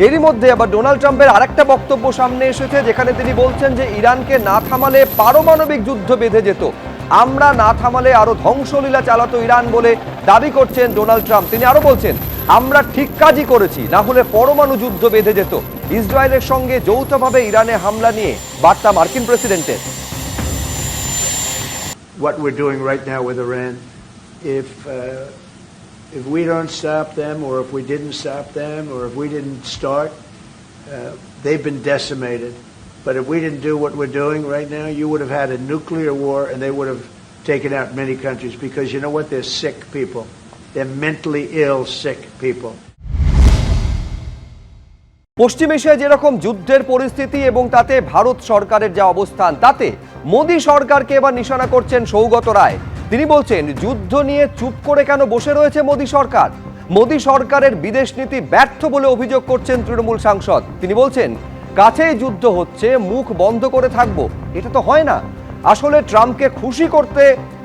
এরই মধ্যে আবার ডোনাল্ড ট্রাম্পের আরেকটা বক্তব্য সামনে এসেছে, যেখানে তিনি বলছেন যে ইরানকে না থামালে পারমাণবিক যুদ্ধ বেঁধে যেত, আমরা না থামালে আরো ধ্বংসলীলা চালাতো ইরান বলে দাবি করছেন ডোনাল্ড ট্রাম্প। তিনি আরো বলছেন, আমরা ঠিক কাজই করেছি, না হলে পরমাণু যুদ্ধ বেঁধে যেত। ইসরায়েলের সঙ্গে যৌথভাবে ইরানে হামলা নিয়ে বার্তা মার্কিন প্রেসিডেন্টের। What we're doing right now with Iran, if we don't stop them, or if we didn't stop them, or if we didn't start, they've been decimated. But if we didn't do what we're doing right now, you would have had a nuclear war, and they would have taken out many countries, because you know what? They're sick people. They're mentally ill, sick people. পশ্চিম এশিয়ায় যেরকম যুদ্ধের পরিস্থিতি এবং তাতে ভারত সরকারের যা অবস্থান, তাতে মোদী সরকারকে এবার নিশানা করছেন সৌগত রায়। তিনি বলছেন, যুদ্ধ নিয়ে চুপ করে কেন বসে রয়েছে মোদী সরকার? মোদী সরকারের বিদেশ নীতি ব্যর্থ বলে অভিযোগ করছেন তৃণমূল সাংসদ। তিনি বলছেন, কাছেই যুদ্ধ হচ্ছে, মুখ বন্ধ করে থাকবো, এটা তো হয় না। আসলে ট্রাম্পকে খুশি করতে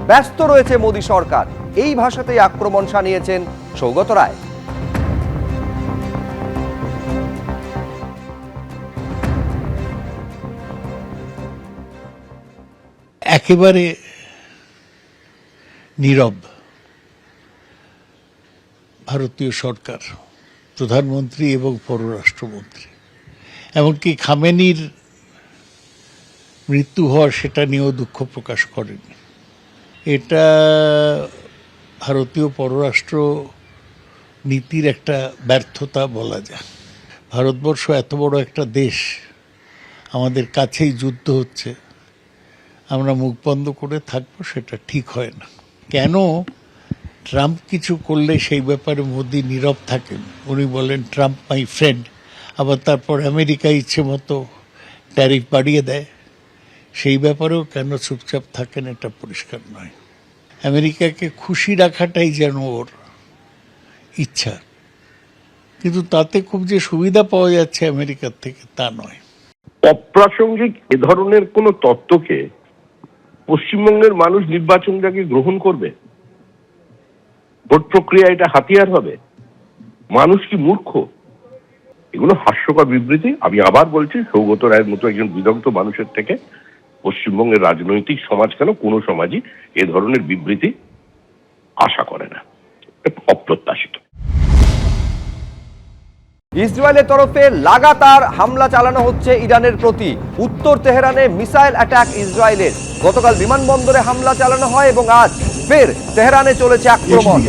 ব্যস্ত রয়েছে মোদী সরকার। এই ভাষাতেই আক্রমণ শানিয়েছেন সৌগত রায়। একেবারে নীরব ভারতীয় সরকার, প্রধানমন্ত্রী এবং পররাষ্ট্রমন্ত্রী। এমনকি খামেনির মৃত্যু হওয়ার সেটা নিয়েও দুঃখ প্রকাশ করেন। এটা ভারতীয় পররাষ্ট্র নীতির একটা ব্যর্থতা বলা যায়। ভারতবর্ষ এত বড় একটা দেশ, আমাদের কাছেই যুদ্ধ হচ্ছে, আমরা মুখ বন্ধ করে থাকবো, সেটা ঠিক হয় না। কেন ট্রাম্প কিছু করলে সেই ব্যাপারে মোদি নীরব থাকেন? উনি বলেন ট্রাম্প মাই ফ্রেন্ড, আবার তারপর আমেরিকা ইচ্ছে মতো ট্যারিফ বাড়িয়ে দেয়। সেই ব্যাপারেও কেন চুপচাপ থাকেন এটা পরিষ্কার নয়। আমেরিকাকে খুশি রাখাটাই যেন ওর ইচ্ছা, কিন্তু তাতে খুব যে সুবিধা পাওয়া যাচ্ছে আমেরিকার থেকে তা নয়। অপ্রাসঙ্গিক এ ধরনের কোন তত্ত্বকে পশ্চিমবঙ্গের মানুষ নির্বাচনকে গ্রহণ করবে? ভোট প্রক্রিয়া এটা হাতিয়ার হবে? মানুষ কি মূর্খ? এগুলো হাস্যকর বিবৃতি। আমি আবার বলছি, সৌগত রায়ের মতো একজন বিদগ্ধ মানুষের থেকে পশ্চিমবঙ্গের রাজনৈতিক সমাজ কেন কোনো সমাজই এ ধরনের বিবৃতি আশা করে না, অপ্রত্যাশিত। ইসরায়েলের তরফে লাগাতার হামলা চালানো হচ্ছে ইরানের প্রতি। উত্তর তেহরানে মিসাইল অ্যাটাক ইসরায়েলের। গতকাল বিমানবন্দরে হামলা চালানো হয় এবং আজ ফের তেহরানে চলেছে আক্রমণ।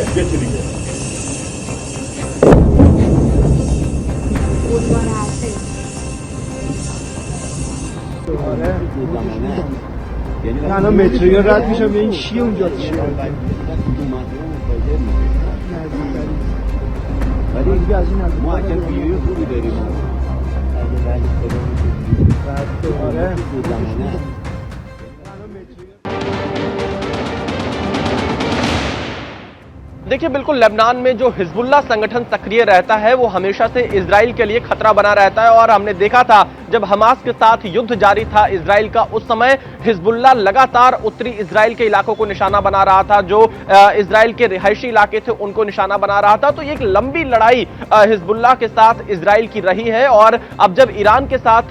देखिए, बिल्कुल लेबनान में जो हिजबुल्लाह संगठन सक्रिय रहता है वो हमेशा से इजराइल के लिए खतरा बना रहता है। और हमने देखा था जब हमास के साथ युद्ध जारी था इजराइल का, उस समय हिजबुल्लाह लगातार उत्तरी इजराइल के इलाकों को निशाना बना रहा था। जो इजराइल के रिहायशी इलाके थे उनको निशाना बना रहा था। तो ये एक लंबी लड़ाई हिजबुल्लाह के साथ इजराइल की रही है। और अब जब ईरान के साथ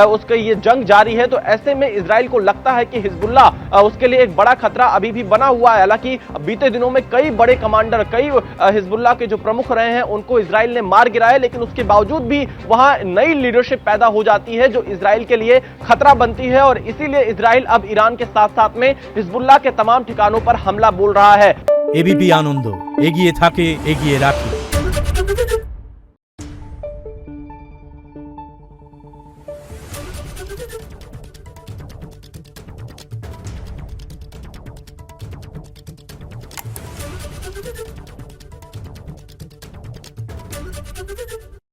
उसका ये जंग जारी है, तो ऐसे में इजराइल को लगता है कि हिजबुल्लाह उसके लिए एक बड़ा खतरा अभी भी बना हुआ है। हालांकि बीते दिनों में कई बड़े कमांडर, कई हिजबुल्लाह के जो प्रमुख रहे हैं, उनको इजराइल ने मार गिराया, लेकिन उसके बावजूद भी वहां नई लीडरशिप पैदा हो जाती है जो इजराइल के लिए खतरा बनती है। और इसीलिए इजराइल अब ईरान के साथ साथ में हिजबुल्लाह के तमाम ठिकानों पर हमला बोल रहा है। एबीपी आनंद एगिए थाके एगिए राखी।